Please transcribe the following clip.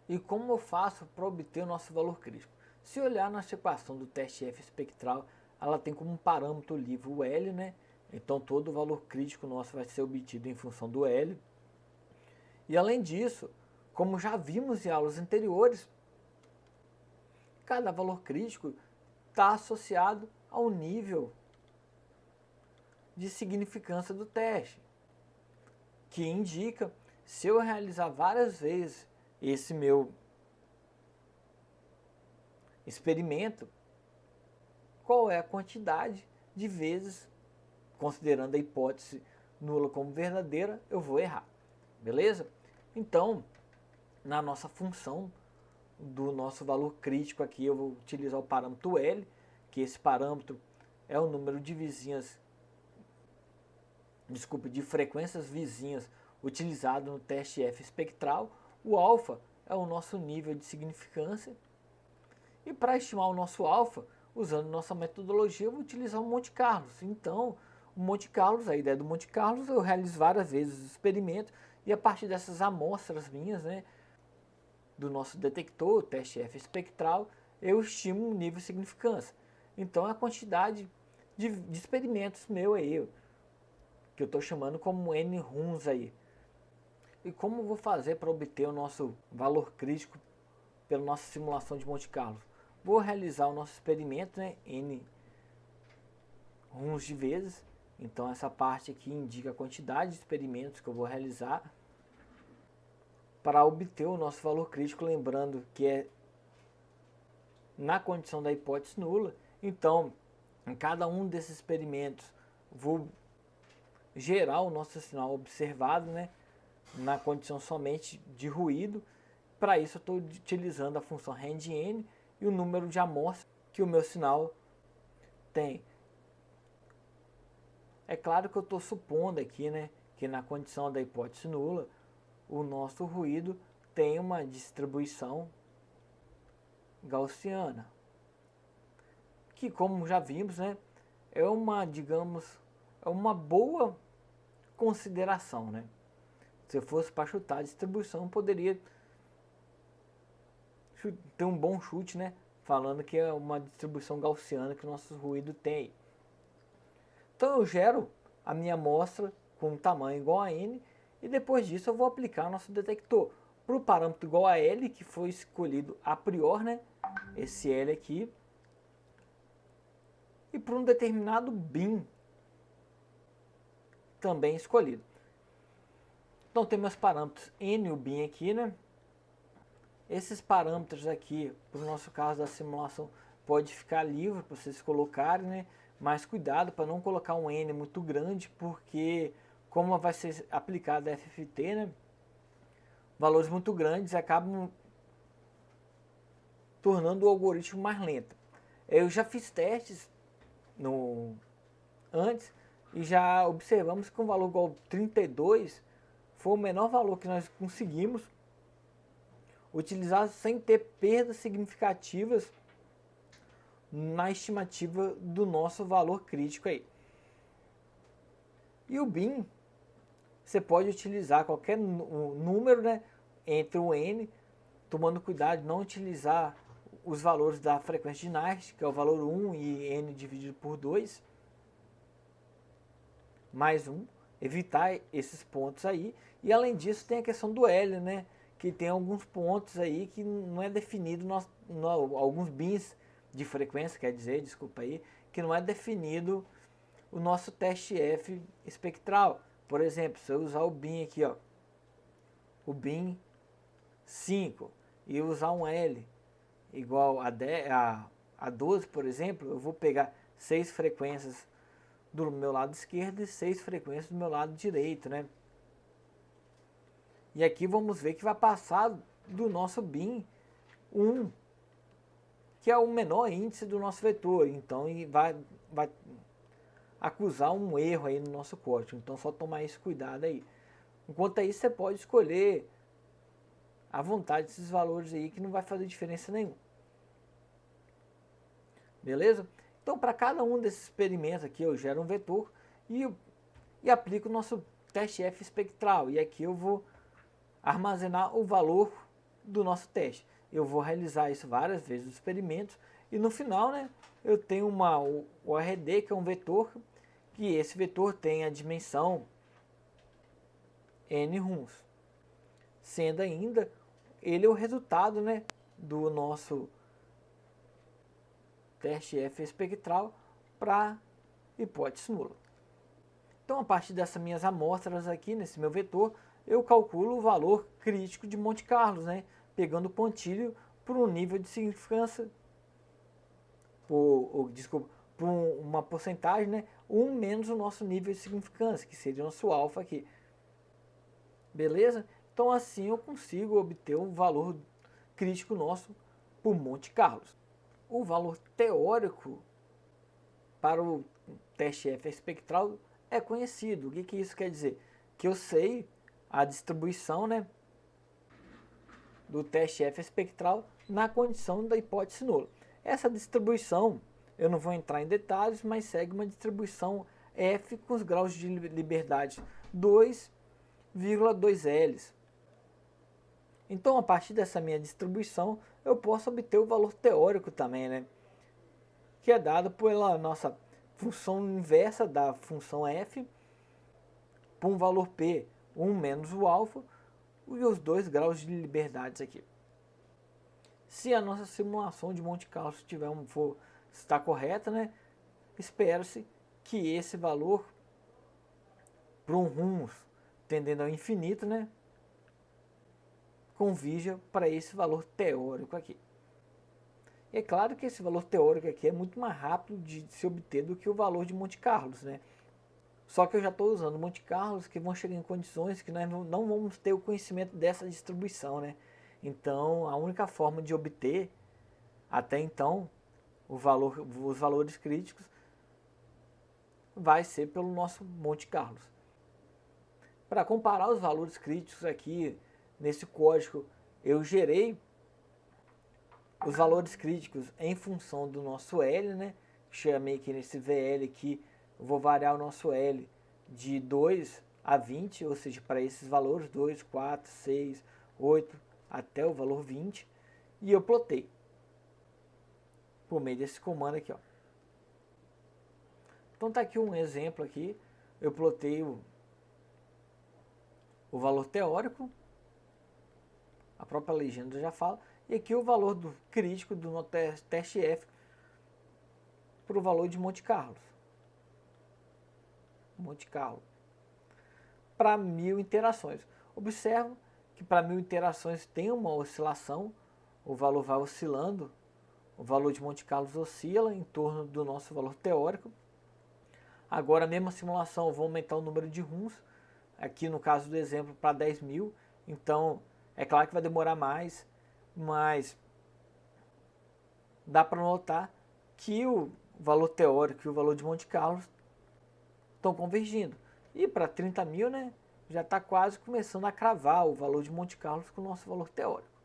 E como eu faço para obter o nosso valor crítico? Se olhar na equação do teste F espectral, ela tem como parâmetro livre o L, né? Então todo o valor crítico nosso vai ser obtido em função do L. E além disso, como já vimos em aulas anteriores, cada valor crítico está associado ao nível de significância do teste, que indica se eu realizar várias vezes esse meu experimento, qual é a quantidade de vezes, considerando a hipótese nula como verdadeira, eu vou errar. Beleza? Então, na nossa função do nosso valor crítico aqui, eu vou utilizar o parâmetro L, que esse parâmetro é o número de vizinhas, de frequências vizinhas utilizado no teste F espectral. O alfa é o nosso nível de significância. E para estimar o nosso alfa, usando nossa metodologia, eu vou utilizar o Monte Carlos. Então, o Monte Carlos, a ideia do Monte Carlos, eu realizo várias vezes os experimentos e a partir dessas amostras minhas, né, do nosso detector, o teste F espectral, eu estimo o nível de significância. Então, a quantidade de experimentos meu aí, que eu estou chamando como N runs aí. E como eu vou fazer para obter o nosso valor crítico pela nossa simulação de Monte Carlo? Vou realizar o nosso experimento, né, N runs de vezes. Então essa parte aqui indica a quantidade de experimentos que eu vou realizar para obter o nosso valor crítico, lembrando que é na condição da hipótese nula. Então, em cada um desses experimentos, vou gerar o nosso sinal observado, né, na condição somente de ruído. Para isso eu estou utilizando a função RandN e o número de amostras que o meu sinal tem. É claro que eu estou supondo aqui, né, que na condição da hipótese nula, o nosso ruído tem uma distribuição gaussiana, que como já vimos, né, é uma, digamos, é uma boa consideração, né? Se eu fosse para chutar a distribuição, eu poderia ter um bom chute, né, falando que é uma distribuição gaussiana que o nosso ruído tem. Então eu gero a minha amostra com um tamanho igual a n e depois disso eu vou aplicar nosso detector para o parâmetro igual a L, que foi escolhido a priori, né, esse L aqui, e para um determinado bin também escolhido. Então tem meus parâmetros n e o bin aqui, né? Esses parâmetros aqui, para o nosso caso da simulação, pode ficar livre para vocês colocarem, né? Mas cuidado para não colocar um n muito grande, porque como vai ser aplicado a FFT, né? Valores muito grandes acabam tornando o algoritmo mais lento. Eu já fiz testes antes e já observamos que um valor igual a 32 foi o menor valor que nós conseguimos utilizar sem ter perdas significativas na estimativa do nosso valor crítico aí. E o bin, você pode utilizar qualquer número, né, entre o n, tomando cuidado de não utilizar os valores da frequência de Nernst, que é o valor 1 e n dividido por 2, mais 1, evitar esses pontos aí. E além disso tem a questão do L, né, que tem alguns pontos aí que não é definido, alguns bins de frequência, quer dizer, desculpa aí, que não é definido o nosso teste F espectral. Por exemplo, se eu usar o bin aqui, ó, o bin 5, e usar um L igual a 12, por exemplo, eu vou pegar 6 frequências do meu lado esquerdo e 6 frequências do meu lado direito, né? E aqui vamos ver que vai passar do nosso bin 1, que é o menor índice do nosso vetor, então vai acusar um erro aí no nosso código, então só tomar esse cuidado aí. Enquanto aí você pode escolher à vontade esses valores aí que não vai fazer diferença nenhuma. Beleza? Então para cada um desses experimentos aqui eu gero um vetor e aplico o nosso teste F espectral, e aqui eu vou armazenar o valor do nosso teste. Eu vou realizar isso várias vezes nos experimentos e no final, né, eu tenho o RD, que é um vetor, que esse vetor tem a dimensão n runs, sendo ainda ele o resultado, né, do nosso teste F espectral para hipótese nula. Então, a partir dessas minhas amostras aqui, nesse meu vetor, eu calculo o valor crítico de Monte Carlo, né, pegando o pontilho por um nível de significância, por uma porcentagem, né, 1 menos o nosso nível de significância, que seria o nosso alfa aqui. Beleza? Então, assim eu consigo obter um valor crítico nosso por Monte Carlo. O valor teórico para o teste F espectral é conhecido. O que isso quer dizer? Que eu sei a distribuição, né, do teste F espectral na condição da hipótese nula. Essa distribuição, eu não vou entrar em detalhes, mas segue uma distribuição F com os graus de liberdade 2,2 Ls. Então, a partir dessa minha distribuição, eu posso obter o valor teórico também, né? Que é dado pela nossa função inversa da função f, por um valor p, 1 menos o alfa, e os 2 graus de liberdade aqui. Se a nossa simulação de Monte Carlo está correta, né? Espera-se que esse valor, para um rumos tendendo ao infinito, né, convija para esse valor teórico aqui. E é claro que esse valor teórico aqui é muito mais rápido de se obter do que o valor de Monte Carlo, né? Só que eu já estou usando Monte Carlo que vão chegar em condições que nós não vamos ter o conhecimento dessa distribuição, né? Então, a única forma de obter, até então, os valores críticos vai ser pelo nosso Monte Carlo. Para comparar os valores críticos aqui, nesse código, eu gerei os valores críticos em função do nosso L, né? Chamei aqui nesse VL aqui, eu vou variar o nosso L de 2 a 20, ou seja, para esses valores 2, 4, 6, 8, até o valor 20, e eu plotei por meio desse comando aqui, ó. Então tá aqui um exemplo aqui, eu plotei o valor teórico, a própria legenda já fala, e aqui o valor crítico do teste F para o valor de Monte Carlo. Para 1000 interações. Observa que para 1000 interações tem uma oscilação, o valor vai oscilando, o valor de Monte Carlo oscila em torno do nosso valor teórico. Agora, a mesma simulação, eu vou aumentar o número de runs, aqui no caso do exemplo para 10.000, então é claro que vai demorar mais, mas dá para notar que o valor teórico e o valor de Monte Carlo estão convergindo. E para 30.000, né, já está quase começando a cravar o valor de Monte Carlo com o nosso valor teórico.